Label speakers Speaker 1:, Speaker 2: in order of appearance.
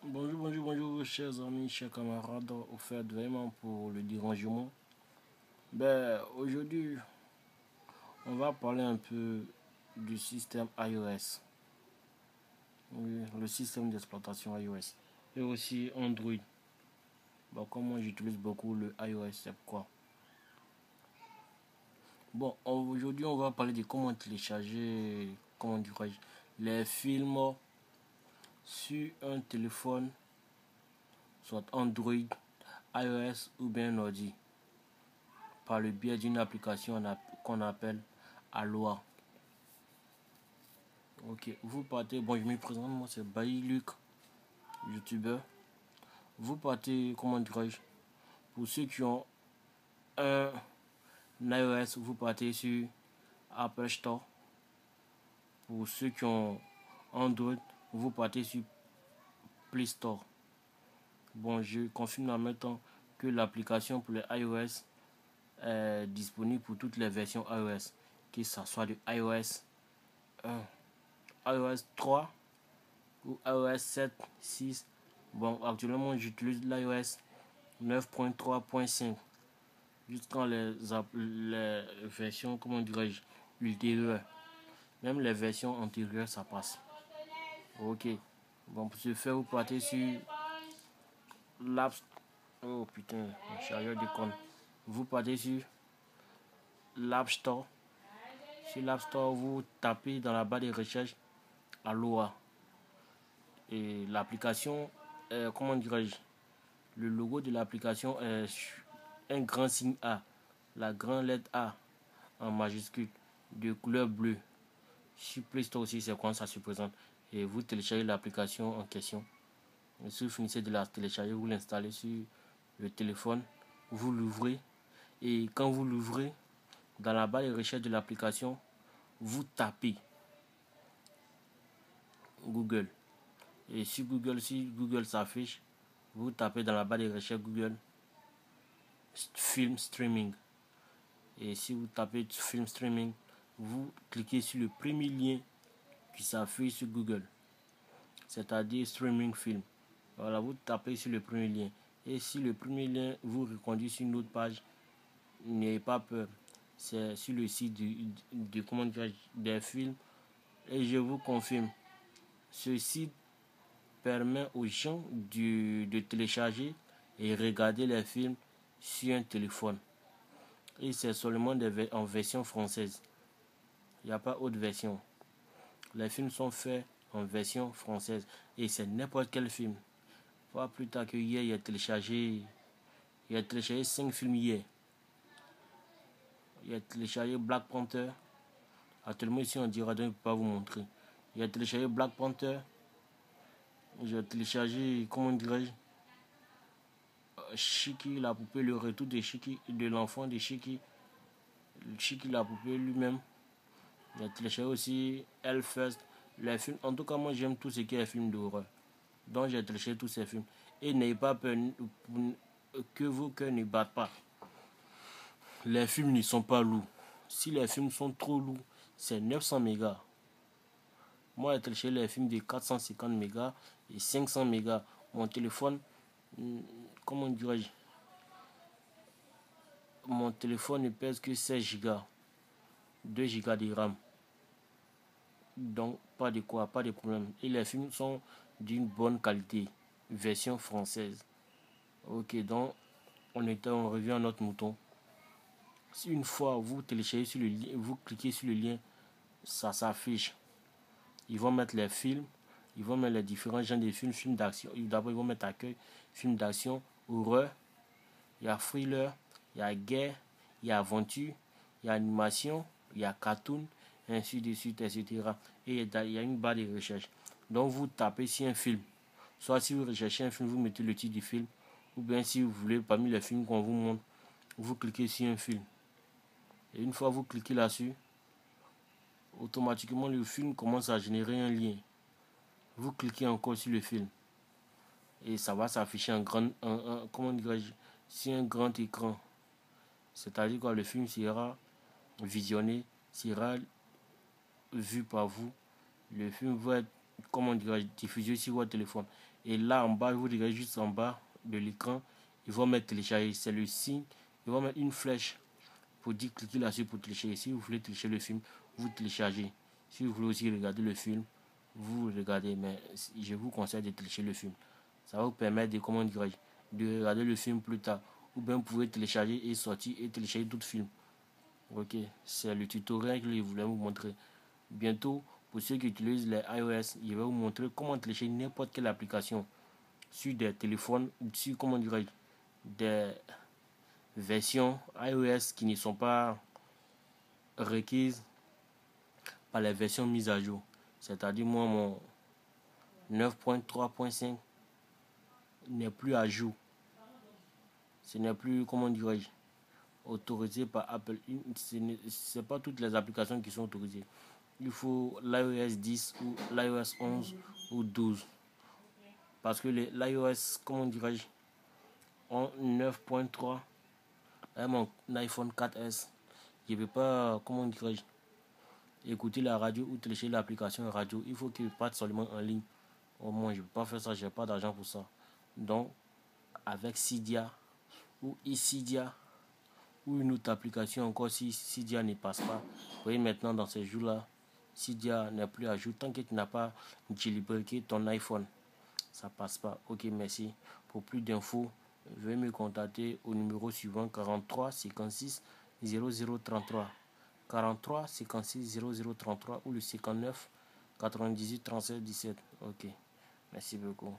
Speaker 1: Bonjour, chers amis, chers camarades, au fait vraiment pour le dérangement. Aujourd'hui, on va parler un peu du système iOS, oui, le système d'exploitation iOS, et aussi Android. Comme moi j'utilise beaucoup le iOS, c'est pourquoi. Aujourd'hui, on va parler de comment télécharger, comment dirais-je, les films sur un téléphone, soit Android, iOS ou bien ordi, par le biais d'une application qu'on appelle Aloha. Ok, vous partez, je me présente, moi c'est Bailly Luc, youtubeur. Vous partez, comment dirais-je, pour ceux qui ont un iOS, vous partez sur Apple Store. Pour ceux qui ont Android, vous partez sur Play Store. Je confirme en même temps que l'application pour les iOS est disponible pour toutes les versions iOS, que ce soit de iOS 1, iOS 3 ou iOS 7, 6. Actuellement j'utilise l'iOS 9.3.5 jusqu'à les versions, comment dirais-je, ultérieures. Même les versions antérieures, ça passe. Ok. Pour ce faire, vous partez sur l'App. Oh putain, mon chargeur déconne. Vous partez sur l'App Store. Sur l'App Store, vous tapez dans la barre de recherche Aloha. Et l'application, comment dirais-je, le logo de l'application est un grand signe A, la grande lettre A en majuscule, de couleur bleue. Sur Play Store aussi, c'est quand ça se présente. Et vous téléchargez l'application en question. Et si vous finissez de la télécharger, vous l'installez sur le téléphone, vous l'ouvrez. Et quand vous l'ouvrez, dans la barre de recherche de l'application, vous tapez Google. Et sur Google, si Google s'affiche, vous tapez dans la barre de recherche Google Film Streaming. Et si vous tapez Film Streaming, vous cliquez sur le premier lien qui s'affiche sur Google, c'est-à-dire Streaming Film. Voilà, vous tapez sur le premier lien. Et si le premier lien vous reconduit sur une autre page, n'ayez pas peur. C'est sur le site des films. Et je vous confirme, ce site permet aux gens de télécharger et regarder les films sur un téléphone. Et c'est seulement en version française. Il n'y a pas autre version. Les films sont faits en version française. Et c'est n'importe quel film. Pas plus tard que hier, il a téléchargé 5 films hier. Il a téléchargé Black Panther. Actuellement ici on dira donc je ne peux pas vous montrer. Il a téléchargé Black Panther. J'ai téléchargé, comment dirais-je, Shiki, la poupée, le retour de Shiki, de l'enfant de Shiki. Shiki, la poupée lui-même. Il a téléchargé aussi Hellfest. Les films, en tout cas moi j'aime tout ce qui est film d'horreur. Donc j'ai téléchargé tous ces films. Et n'ayez pas peur que vos cœurs ne battent pas. Les films ne sont pas lourds. Si les films sont trop lourds, c'est 900 mégas. Moi, j'ai téléchargé les films de 450 mégas et 500 mégas. Mon téléphone, comment dirais-je, mon téléphone ne pèse que 16 gigas, 2 gigas de RAM. Donc, pas de problème. Et les films sont d'une bonne qualité, version française. Ok, donc, on revient à notre mouton. Si une fois vous téléchargez sur le lien, vous cliquez sur le lien, ça s'affiche. Ils vont mettre les films, ils vont mettre les différents genres de films, films d'action. D'abord, ils vont mettre accueil, films d'action, horreur, il y a thriller, il y a guerre, il y a aventure, il y a animation, il y a cartoon, ainsi de suite, etc. Et il y a une barre de recherche. Donc, vous tapez sur un film. Soit si vous recherchez un film, vous mettez le titre du film. Ou bien si vous voulez, parmi les films qu'on vous montre, vous cliquez sur un film. Et une fois vous cliquez là-dessus, automatiquement le film commence à générer un lien. Vous cliquez encore sur le film et ça va s'afficher comment dirais-je, sur un grand écran. C'est-à-dire que le film sera visionné, sera vu par vous. Le film va être, comment dirais-je, diffusé sur votre téléphone. Et là en bas, vous regardez juste en bas de l'écran, ils vont mettre télécharger. C'est le signe, ils vont mettre une flèche pour dire cliquez là-dessus pour télécharger. Si vous voulez télécharger le film, vous téléchargez. Si vous voulez aussi regarder le film, vous regardez. Mais je vous conseille de télécharger le film. Ça va vous permettre de, comment dirais-je, de regarder le film plus tard. Ou bien vous pouvez télécharger et sortir et télécharger d'autres films. Ok, c'est le tutoriel que je voulais vous montrer. Bientôt, pour ceux qui utilisent les iOS, je vais vous montrer comment télécharger n'importe quelle application sur des téléphones, sur, comment dirais-je, des versions iOS qui ne sont pas requises par les versions mises à jour. C'est-à-dire moi, mon 9.3.5 n'est plus à jour. Ce n'est plus, comment dirais-je, autorisé par Apple. Ce n'est pas toutes les applications qui sont autorisées. Il faut l'iOS 10 ou l'iOS 11 ou 12. Parce que l'iOS, comment dirais-je, en 9.3, avec mon iPhone 4S, je ne peux pas, comment dirais-je, écouter la radio ou télécharger l'application radio. Il faut qu'il parte seulement en ligne. Au moins, je ne peux pas faire ça, je n'ai pas d'argent pour ça. Donc, avec Cydia ou eCydia ou une autre application encore, si Cydia ne passe pas, vous voyez maintenant dans ces jours-là, Cydia n'est plus à jour tant que tu n'as pas jailbreaké ton iPhone. Ça passe pas. Ok, merci. Pour plus d'infos, veuillez me contacter au numéro suivant 43 56 0033. 43 56 0033 ou le 59 98 37 17. Ok, merci beaucoup.